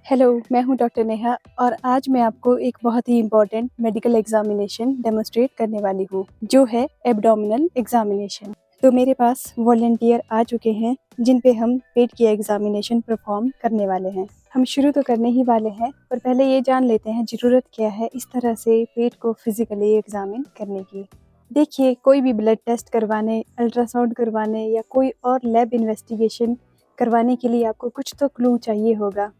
Hello, मैं हूँ doctor Neha और आज मैं आपको एक बहुत ही इम्पोर्टेंट मेडिकल एग्जामिनेशन डेमोस्ट्रेट करने वाली हूँ, जो है एब्डोमिनल एग्जामिनेशन। तो मेरे पास वॉलंटियर आ चुके हैं जिन पे हम पेट की एग्जामिनेशन परफॉर्म करने वाले हैं। हम शुरू तो करने ही वाले हैं, पर पहले ये जान लेते हैं ज़रूरत क्या है इस तरह से पेट को फिजिकली एग्जामिन करने की। देखिए, कोई भी ब्लड टेस्ट करवाने, अल्ट्रासाउंड करवाने या कोई और लैब इन्वेस्टिगेशन करवाने के लिए आपको कुछ तो क्लू चाहिए होगा।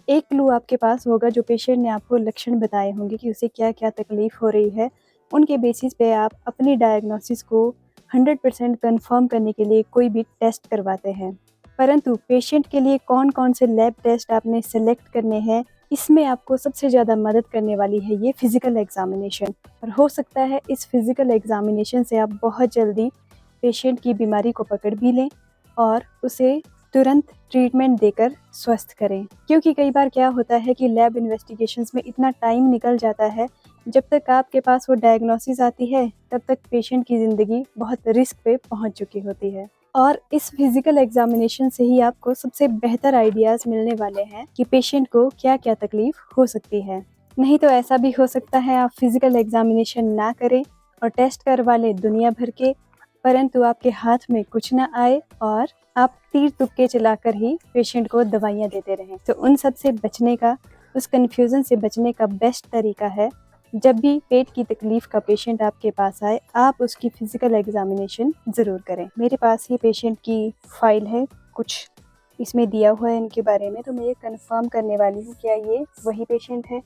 एक क्लू आपके पास होगा जो पेशेंट ने आपको लक्षण बताए होंगे कि उसे क्या-क्या तकलीफ़ हो रही है। उनके बेसिस पे आप अपनी डायग्नोसिस को 100% कन्फर्म करने के लिए कोई भी टेस्ट करवाते हैं। परंतु पेशेंट के लिए कौन-कौन से लैब टेस्ट आपने सेलेक्ट करने हैं, इसमें आपको सबसे ज़्यादा मदद करने वाली है ये फिज़िकल एग्ज़ामिनेशन। और हो सकता है इस फिज़िकल एग्ज़ामिनेशन से आप बहुत जल्दी पेशेंट की बीमारी को पकड़ भी लें और उसे तुरंत ट्रीटमेंट देकर स्वस्थ करें। क्योंकि कई बार क्या होता है कि लैब इन्वेस्टिगेशंस में इतना टाइम निकल जाता है, जब तक आपके पास वो डायग्नोसिस आती है, तब तक पेशेंट की ज़िंदगी बहुत रिस्क पे पहुंच चुकी होती है। और इस फिज़िकल एग्ज़ामिनेशन से ही आपको सबसे बेहतर आइडियाज़ मिलने वाले हैं कि पेशेंट को क्या-क्या तकलीफ़ हो सकती है। नहीं तो ऐसा भी हो सकता है आप फिज़िकल एग्ज़ामिनेशन ना करें और टेस्ट करवा लें दुनिया भर के, परंतु आपके हाथ में कुछ ना आए और आप तीर तुक्के चलाकर ही पेशेंट को दवाइयाँ देते रहें। तो उन सब से बचने का, उस कन्फ्यूज़न से बचने का बेस्ट तरीका है, जब भी पेट की तकलीफ़ का पेशेंट आपके पास आए, आप उसकी फिज़िकल एग्ज़ामिनेशन ज़रूर करें। मेरे पास ये पेशेंट की फ़ाइल है, कुछ इसमें दिया हुआ है इनके बारे में, तो मैं ये कन्फर्म करने वाली हूँ, क्या ये वही पेशेंट है?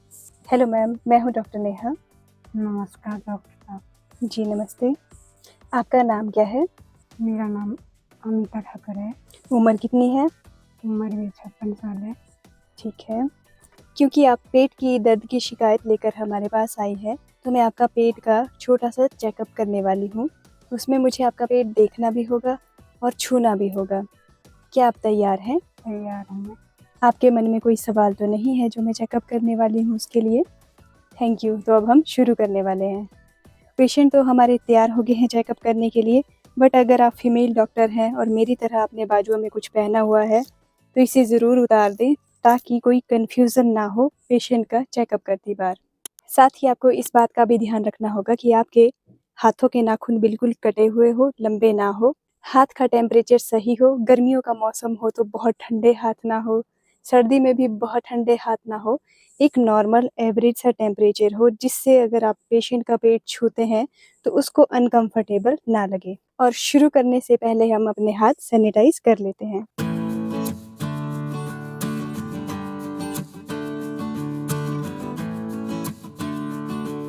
हेलो मैम, मैं हूँ डॉक्टर नेहा। नमस्कार डॉक्टर साहब। जी नमस्ते। आपका नाम क्या है? मेरा नाम अमिता ठाकर है। उम्र कितनी है? उम्र भी 56 साल है। ठीक है। क्योंकि आप पेट की दर्द की शिकायत लेकर हमारे पास आई हैं, तो मैं आपका पेट का छोटा-सा चेकअप करने वाली हूँ। उसमें मुझे आपका पेट देखना भी होगा और छूना भी होगा। क्या आप तैयार हैं? तैयार हूँ मैं। आपके मन में कोई सवाल तो नहीं है जो मैं चेकअप करने वाली हूँ उसके लिए? Thank you. तो अब हम शुरू करने वाले हैं। पेशेंट तो हमारे तैयार हो गए हैं चेकअप करने के लिए, बट अगर आप फीमेल डॉक्टर हैं और मेरी तरह आपने बाजुओं में कुछ पहना हुआ है, तो इसे ज़रूर उतार दें ताकि कोई कन्फ्यूज़न ना हो पेशेंट का चेकअप करती बार। साथ ही आपको इस बात का भी ध्यान रखना होगा कि आपके हाथों के नाखून बिल्कुल कटे हुए हो, लंबे ना हो, हाथ का टेम्परेचर सही हो, गर्मियों का मौसम हो तो बहुत ठंडे हाथ ना हो, सर्दी में भी बहुत ठंडे हाथ ना हो, एक नॉर्मल एवरेज सा टेम्परेचर हो जिससे अगर आप पेशेंट का पेट छूते हैं तो उसको अनकंफर्टेबल ना लगे। और शुरू करने से पहले हम अपने हाथ सैनिटाइज कर लेते हैं।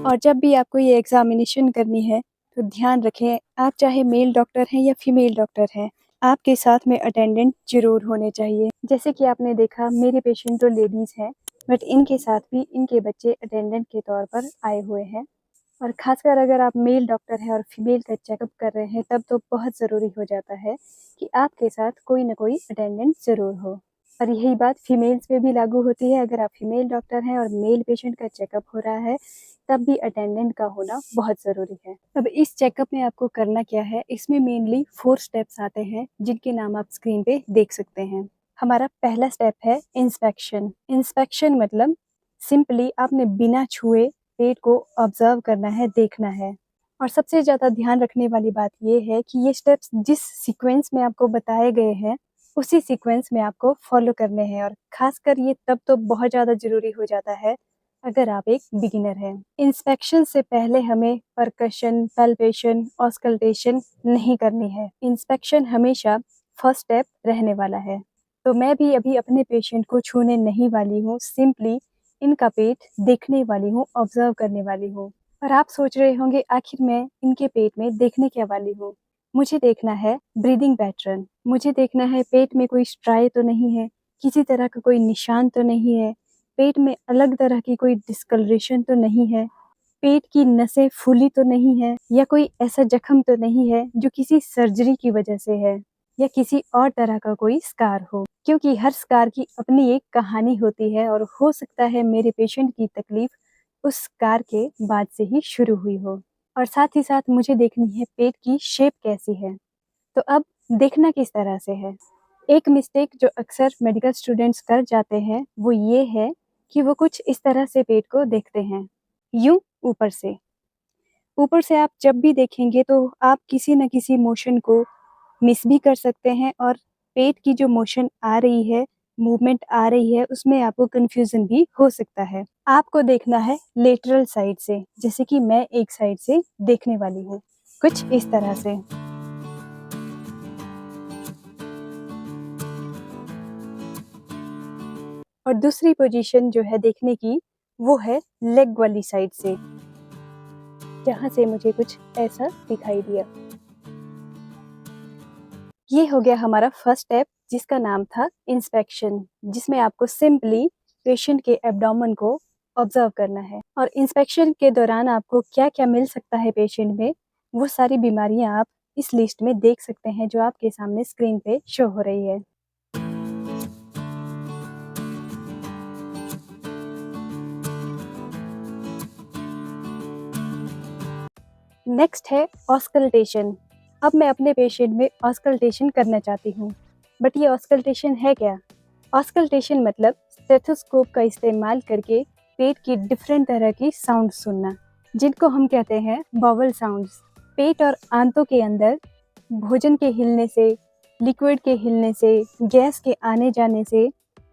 और जब भी आपको ये एग्ज़ामिनेशन करनी है, तो ध्यान रखें आप चाहे मेल डॉक्टर हैं या फीमेल डॉक्टर हैं, आपके साथ में अटेंडेंट ज़रूर होने चाहिए। जैसे कि आपने देखा मेरे पेशेंट तो लेडीज़ हैं, बट इनके साथ भी इनके बच्चे अटेंडेंट के तौर पर आए हुए हैं। और ख़ासकर अगर आप मेल डॉक्टर हैं और फीमेल का चेकअप कर रहे हैं, तब तो बहुत ज़रूरी हो जाता है कि आपके साथ कोई न कोई अटेंडेंट ज़रूर हो। और यही बात फीमेल्स पे भी लागू होती है, अगर आप फीमेल डॉक्टर हैं और मेल पेशेंट का चेकअप हो रहा है, तब भी अटेंडेंट का होना बहुत ज़रूरी है। अब इस चेकअप में आपको करना क्या है, इसमें मेनली 4 स्टेप्स आते हैं, जिनके नाम आप स्क्रीन पे देख सकते हैं। हमारा पहला स्टेप है इंस्पेक्शन। इंस्पेक्शन मतलब सिंपली आपने बिना छुए पेट को ऑब्जर्व करना है, देखना है। और सबसे ज़्यादा ध्यान रखने वाली बात ये है कि ये स्टेप्स जिस सीक्वेंस में आपको बताए गए हैं, उसी सीक्वेंस में आपको फॉलो करने हैं। और ख़ासकर ये तब तो बहुत ज़्यादा ज़रूरी हो जाता है अगर आप एक बिगिनर हैं। इंस्पेक्शन से पहले हमें परकशन, पैल्पेशन, ऑस्कल्टेशन नहीं करनी है। इंस्पेक्शन हमेशा फर्स्ट स्टेप रहने वाला है। तो मैं भी अभी अपने पेशेंट को छूने नहीं वाली हूँ, सिंपली इनका पेट देखने वाली हूँ, ऑब्जर्व करने वाली हूँ। और आप सोच रहे होंगे आखिर मैं इनके पेट में देखने क्या वाली हूँ? मुझे देखना है ब्रीदिंग पैटर्न, मुझे देखना है पेट में कोई स्ट्राई तो नहीं है, किसी तरह का कोई निशान तो नहीं है, पेट में अलग तरह की कोई डिस्कलरेशन तो नहीं है, पेट की नसें फूली तो नहीं है, या कोई ऐसा जख्म तो नहीं है जो किसी सर्जरी की वजह से है, या किसी और तरह का कोई स्कार हो। क्योंकि हर स्कार की अपनी एक कहानी होती है और हो सकता है मेरे पेशेंट की तकलीफ उस स्कार के बाद से ही शुरू हुई हो। और साथ ही साथ मुझे देखनी है पेट की शेप कैसी है। तो अब देखना किस तरह से है? एक मिस्टेक जो अक्सर मेडिकल स्टूडेंट्स कर जाते हैं वो ये है कि वो कुछ इस तरह से पेट को देखते हैं, यूं ऊपर से। ऊपर से आप जब भी देखेंगे तो आप किसी न किसी मोशन को मिस भी कर सकते हैं और पेट की जो मोशन आ रही है, मूवमेंट आ रही है, उसमें आपको कन्फ्यूजन भी हो सकता है। आपको देखना है लेटरल साइड से, जैसे कि मैं एक साइड से देखने वाली हूँ, कुछ इस तरह से। और दूसरी पोजीशन जो है देखने की वो है लेग वाली साइड से, जहाँ से मुझे कुछ ऐसा दिखाई दिया। ये हो गया हमारा फर्स्ट स्टेप जिसका नाम था इंस्पेक्शन, जिसमें आपको सिंपली पेशेंट के एब्डोमेन को ऑब्जर्व करना है और इंस्पेक्शन के दौरान आपको क्या क्या मिल सकता है पेशेंट में, वो सारी बीमारियां आप इस लिस्ट में देख सकते हैं जो आपके सामने स्क्रीन पे शो हो रही है। नेक्स्ट है ऑस्कल्टेशन। अब मैं अपने पेशेंट में ऑस्कल्टेशन करना चाहती हूँ, बट ये ऑस्कल्टेशन है क्या? ऑस्कल्टेशन मतलब स्टेथोस्कोप का इस्तेमाल करके पेट की डिफरेंट तरह की साउंड सुनना, जिनको हम कहते हैं बॉवल साउंड्स। पेट और आंतों के अंदर भोजन के हिलने से, लिक्विड के हिलने से, गैस के आने जाने से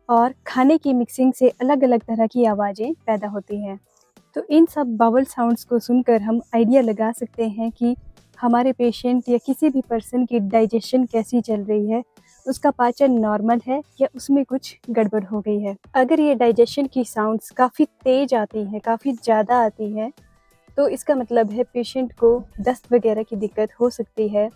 और खाने की मिक्सिंग से अलग अलग तरह की आवाज़ें पैदा होती हैं। तो इन सब बावल साउंड्स को सुनकर हम आइडिया लगा सकते हैं कि हमारे पेशेंट या किसी भी पर्सन की डाइजेशन कैसी चल रही है, उसका पाचन नॉर्मल है या उसमें कुछ गड़बड़ हो गई है। अगर ये डाइजेशन की साउंड्स काफ़ी तेज आती हैं, काफ़ी ज़्यादा आती हैं, तो इसका मतलब है पेशेंट को दस्त वगैरह की दिक्कत हो सकती है,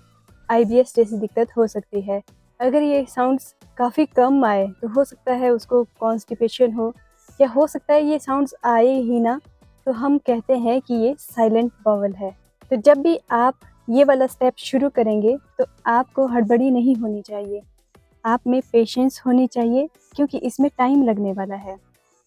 IBS जैसी दिक्कत हो सकती है। अगर ये साउंड्स काफ़ी कम आए तो हो सकता है उसको कॉन्स्टिपेशन हो, या हो सकता है ये साउंड्स आए ही ना, तो हम कहते हैं कि ये साइलेंट बावल है। तो जब भी आप ये वाला स्टेप शुरू करेंगे तो आपको हड़बड़ी नहीं होनी चाहिए, आप में पेशेंस होनी चाहिए, क्योंकि इसमें टाइम लगने वाला है।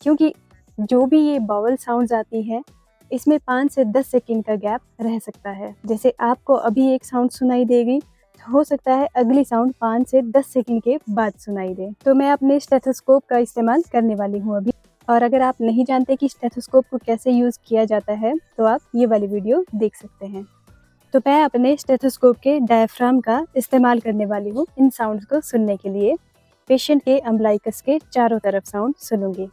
क्योंकि जो भी ये बावल साउंड्स आती हैं, इसमें 5 से 10 सेकंड का गैप रह सकता है। जैसे आपको अभी एक साउंड सुनाई देगी, तो हो सकता है अगली साउंड 5 से 10 सेकंड के बाद सुनाई दे। तो मैं अपने स्टेथोस्कोप का इस्तेमाल करने वाली हूँ अभी। और अगर आप नहीं जानते कि स्टेथोस्कोप को कैसे यूज़ किया जाता है, तो आप ये वाली वीडियो देख सकते हैं। तो मैं अपने स्टेथोस्कोप के डायफ्राम का इस्तेमाल करने वाली हूँ इन साउंड्स को सुनने के लिए। पेशेंट के अम्बलाइकस के चारों तरफ साउंड सुनूंगी।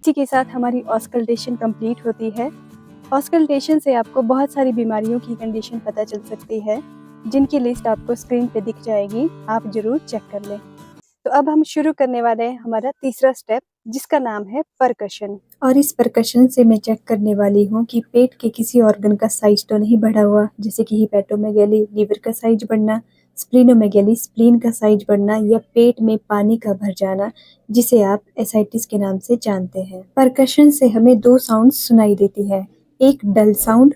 इसी के साथ हमारी ऑस्कल्टेशन कंप्लीट होती है। ऑस्कल्टेशन से आपको बहुत सारी बीमारियों की कंडीशन पता चल सकती है, जिनकी लिस्ट आपको स्क्रीन पे दिख जाएगी, आप जरूर चेक कर लें। तो अब हम शुरू करने वाले हैं हमारा तीसरा स्टेप, जिसका नाम है परकशन। और इस परकशन से मैं चेक करने वाली हूँ कि पेट के किसी ऑर्गन का साइज तो नहीं बढ़ा हुआ, जैसे कि हिपैटोमेगैली लीवर का साइज बढ़ना, स्प्लीनोमेगैली स्प्लीन का साइज बढ़ना, या पेट में पानी का भर जाना, जिसे आप एसाइटिस के नाम से जानते हैं। परकशन से हमें 2 साउंड सुनाई देती है, एक डल साउंड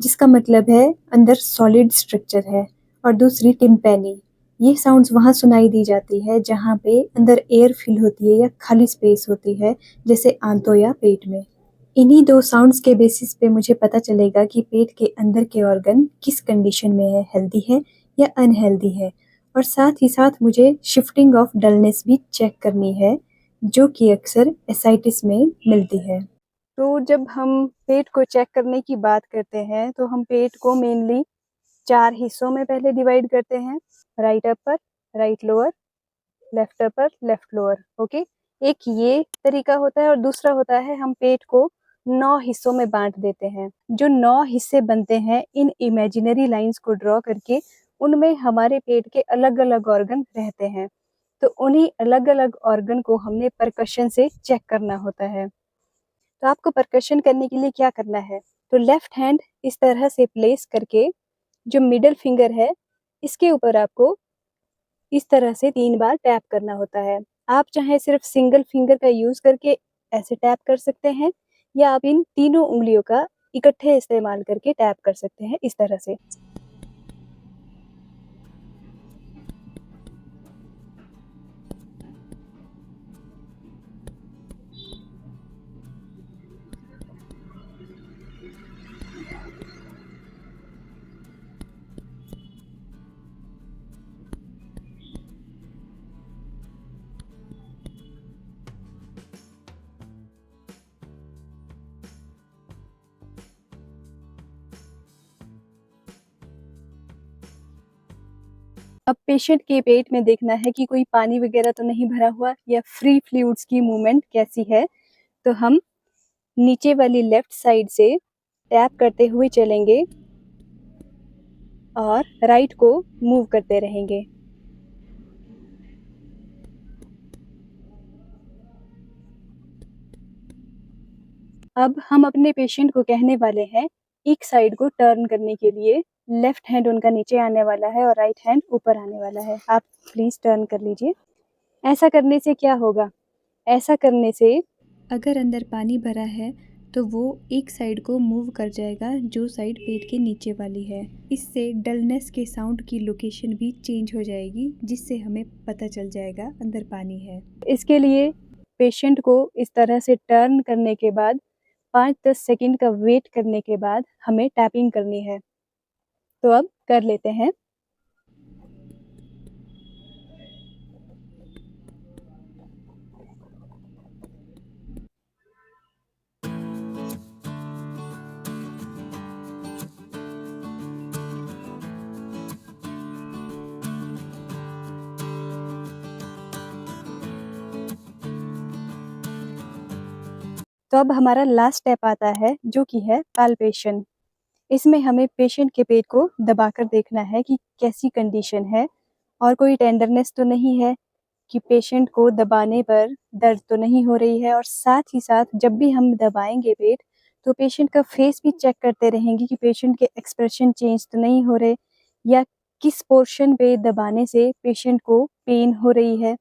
जिसका मतलब है अंदर सॉलिड स्ट्रक्चर है, और दूसरी टिम्पैनी। ये साउंड्स वहाँ सुनाई दी जाती है जहाँ पे अंदर एयर फिल होती है या खाली स्पेस होती है, जैसे आंतों या पेट में। इन्हीं 2 साउंड्स के बेसिस पे मुझे पता चलेगा कि पेट के अंदर के ऑर्गन किस कंडीशन में है, हेल्दी है या अनहेल्दी है। और साथ ही साथ मुझे शिफ्टिंग ऑफ डलनेस भी चेक करनी है, जो कि अक्सर एसाइटिस में मिलती है। तो जब हम पेट को चेक करने की बात करते हैं, तो हम पेट को मेनली 4 हिस्सों में पहले डिवाइड करते हैं, right upper, right lower, left upper, left lower. Okay, एक ये तरीका होता है और दूसरा होता है हम पेट को 9 हिस्सों में बांट देते हैं। जो 9 हिस्से बनते हैं, इन इमेजिनरी लाइंस को ड्रॉ करके उनमें हमारे पेट के अलग-अलग ऑर्गन रहते हैं। तो उन्हीं अलग-अलग ऑर्गन को हमने परकशन से चेक करना होता है। तो आपको परकशन करने के लिए क्या करना है? तो लेफ्ट हैंड इस तरह से प्लेस करके जो मिडल फिंगर है, इसके ऊपर आपको इस तरह से 3 बार टैप करना होता है। आप चाहे सिर्फ सिंगल फिंगर का यूज़ करके ऐसे टैप कर सकते हैं या आप इन तीनों उँगलियों का इकट्ठे इस्तेमाल करके टैप कर सकते हैं इस तरह से। अब पेशेंट के पेट में देखना है कि कोई पानी वगैरह तो नहीं भरा हुआ या फ्री फ्लूइड्स की मूवमेंट कैसी है। तो हम नीचे वाली लेफ्ट साइड से टैप करते हुए चलेंगे और राइट को मूव करते रहेंगे। अब हम अपने पेशेंट को कहने वाले हैं एक साइड को टर्न करने के लिए। लेफ्ट हैंड उनका नीचे आने वाला है और राइट हैंड ऊपर आने वाला है। आप प्लीज़ टर्न कर लीजिए। ऐसा करने से क्या होगा? ऐसा करने से अगर अंदर पानी भरा है तो वो एक साइड को मूव कर जाएगा जो साइड पेट के नीचे वाली है। इससे डलनेस के साउंड की लोकेशन भी चेंज हो जाएगी जिससे हमें पता चल जाएगा अंदर पानी है। इसके लिए पेशेंट को इस तरह से टर्न करने के बाद 5-10 सेकंड का वेट करने के बाद हमें टैपिंग करनी है। तो अब कर लेते हैं। तो अब हमारा लास्ट स्टेप आता है जो कि है पाल्पेशन। इसमें हमें पेशेंट के पेट को दबाकर देखना है कि कैसी कंडीशन है और कोई टेंडरनेस तो नहीं है, कि पेशेंट को दबाने पर दर्द तो नहीं हो रही है। और साथ ही साथ जब भी हम दबाएंगे पेट तो पेशेंट का फेस भी चेक करते रहेंगे कि पेशेंट के एक्सप्रेशन चेंज तो नहीं हो रहे या किस पोर्शन पे दबाने से पेशेंट को पेन हो रही है।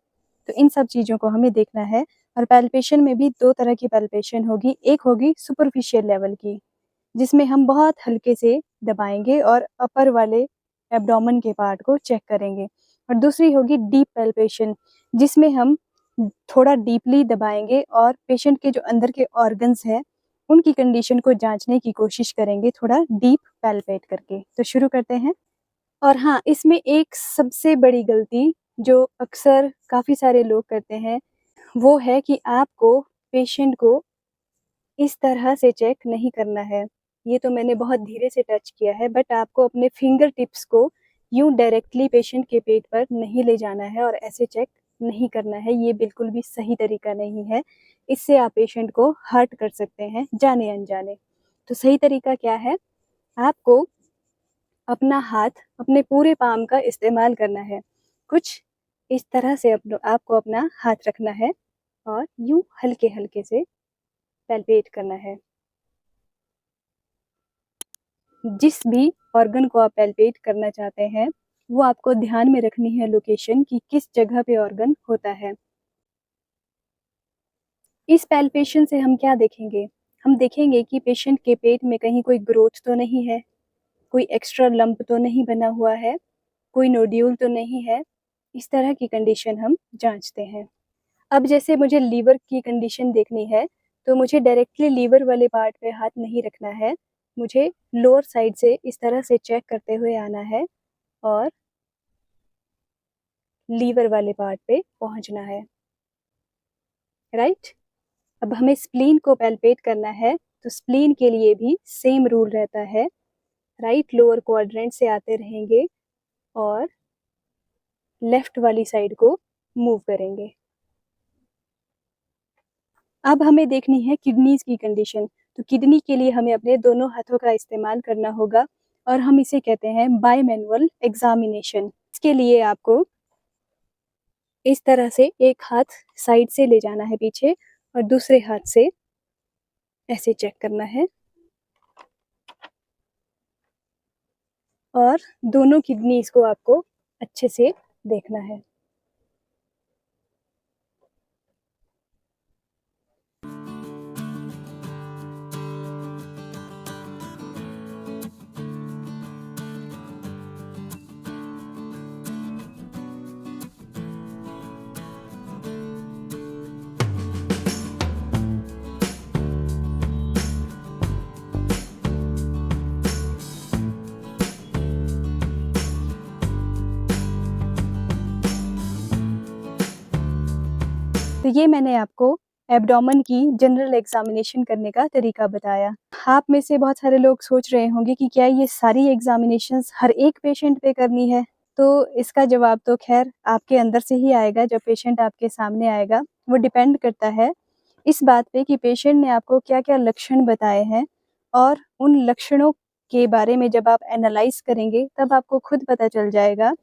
तो इन सब चीज़ों को हमें देखना है। और पैल्पेशन में भी 2 तरह की पैल्पेशन होगी। एक होगी सुपरफिशियल लेवल की, जिसमें हम बहुत हल्के से दबाएंगे और अपर वाले एब्डोमेन के पार्ट को चेक करेंगे। और दूसरी होगी डीप पैल्पेशन, जिसमें हम थोड़ा डीपली दबाएंगे और पेशेंट के जो अंदर के ऑर्गन्स हैं उनकी कंडीशन को जांचने की कोशिश करेंगे थोड़ा डीप पैल्पेट करके। तो शुरू करते हैं। और हाँ, इसमें एक सबसे बड़ी गलती जो अक्सर काफ़ी सारे लोग करते हैं वो है कि आपको पेशेंट को इस तरह से चेक नहीं करना है। ये तो मैंने बहुत धीरे से टच किया है, बट आपको अपने फिंगर टिप्स को यूँ डायरेक्टली पेशेंट के पेट पर नहीं ले जाना है और ऐसे चेक नहीं करना है। ये बिल्कुल भी सही तरीका नहीं है। इससे आप पेशेंट को हर्ट कर सकते हैं जाने-अनजाने। तो सही तरीका क्या है? आपको अपना हाथ अपने पूरे पाम का इस्तेमाल करना है। कुछ इस तरह से आपको अपना हाथ रखना है और यूँ हल्के-हल्के से पैल्पेट करना है। जिस भी ऑर्गन को आप पैल्पेट करना चाहते हैं, वो आपको ध्यान में रखनी है लोकेशन कि किस जगह पे ऑर्गन होता है। इस पैल्पेशन से हम क्या देखेंगे? हम देखेंगे कि पेशेंट के पेट में कहीं कोई ग्रोथ तो नहीं है, कोई एक्स्ट्रा लंप तो नहीं बना हुआ है, कोई नोड्यूल तो नहीं है। इस तरह की कंडीशन हम जाँचते हैं। अब जैसे मुझे लीवर की कंडीशन देखनी है, तो मुझे डायरेक्टली लीवर वाले पार्ट पे हाथ नहीं रखना है। मुझे लोअर साइड से इस तरह से चेक करते हुए आना है और लीवर वाले पार्ट पे पहुँचना है, राइट? अब हमें स्प्लीन को पैल्पेट करना है, तो स्प्लीन के लिए भी सेम रूल रहता है। राइट लोअर क्वाड्रेंट से आते रहेंगे और लेफ्ट वाली साइड को मूव करेंगे। अब हमें देखनी है किडनीज़ की कंडीशन। तो किडनी के लिए हमें अपने दोनों हाथों का इस्तेमाल करना होगा और हम इसे कहते हैं बायमैनुअल एग्जामिनेशन। इसके लिए आपको इस तरह से एक हाथ साइड से ले जाना है पीछे और दूसरे हाथ से ऐसे चेक करना है और दोनों किडनीज को आपको अच्छे से देखना है। तो ये मैंने आपको एब्डोमेन की जनरल एग्जामिनेशन करने का तरीका बताया। आप में से बहुत सारे लोग सोच रहे होंगे कि क्या ये सारी एग्जामिनेशंस हर एक पेशेंट पे करनी है? तो इसका जवाब तो खैर आपके अंदर से ही आएगा जब पेशेंट आपके सामने आएगा। वो डिपेंड करता है इस बात पे कि पेशेंट ने आपको क्या-क्या लक्षण बताए हैं और उन लक्षणों के बारे में जब आप एनालाइज करेंगे तब आपको खुद पता चल जाएगा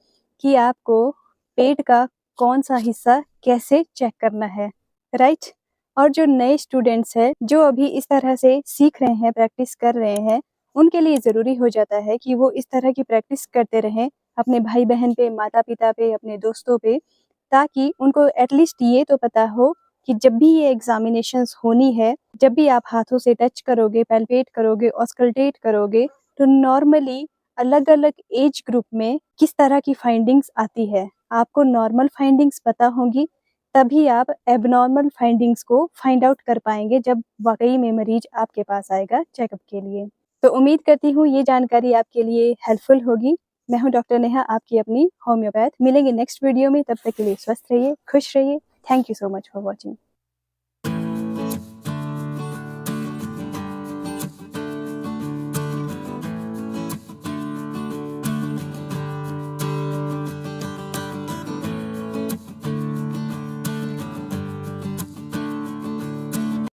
कि आपको पेट का कौन-सा हिस्सा कैसे चेक करना है, राइट? और जो नए स्टूडेंट्स हैं, जो अभी इस तरह से सीख रहे हैं, प्रैक्टिस कर रहे हैं, उनके लिए ज़रूरी हो जाता है कि वो इस तरह की प्रैक्टिस करते रहें, अपने भाई-बहन पे, माता-पिता पे, अपने दोस्तों पे, ताकि उनको एटलीस्ट ये तो पता हो कि जब भी ये एग्ज़ामिनेशंस होनी है, जब भी आप हाथों से टच करोगे, पैल्पेट करोगे, ऑस्कल्टेट करोगे, तो नॉर्मली अलग-अलग एज ग्रुप में किस तरह की फाइंडिंग्स आती है। आपको नॉर्मल फाइंडिंग्स पता होंगी, तभी आप एबनॉर्मल फाइंडिंग्स को फाइंड आउट कर पाएँगे जब वाक़ई में मरीज़ आपके पास आएगा चेकअप के लिए। तो उम्मीद करती हूँ ये जानकारी आपके लिए हेल्पफुल होगी। मैं हूँ डॉक्टर नेहा, आपकी अपनी होम्योपैथ। मिलेंगे नेक्स्ट वीडियो में, तब तक के लिए स्वस्थ रहिए, खुश रहिए। Thank you so much for watching.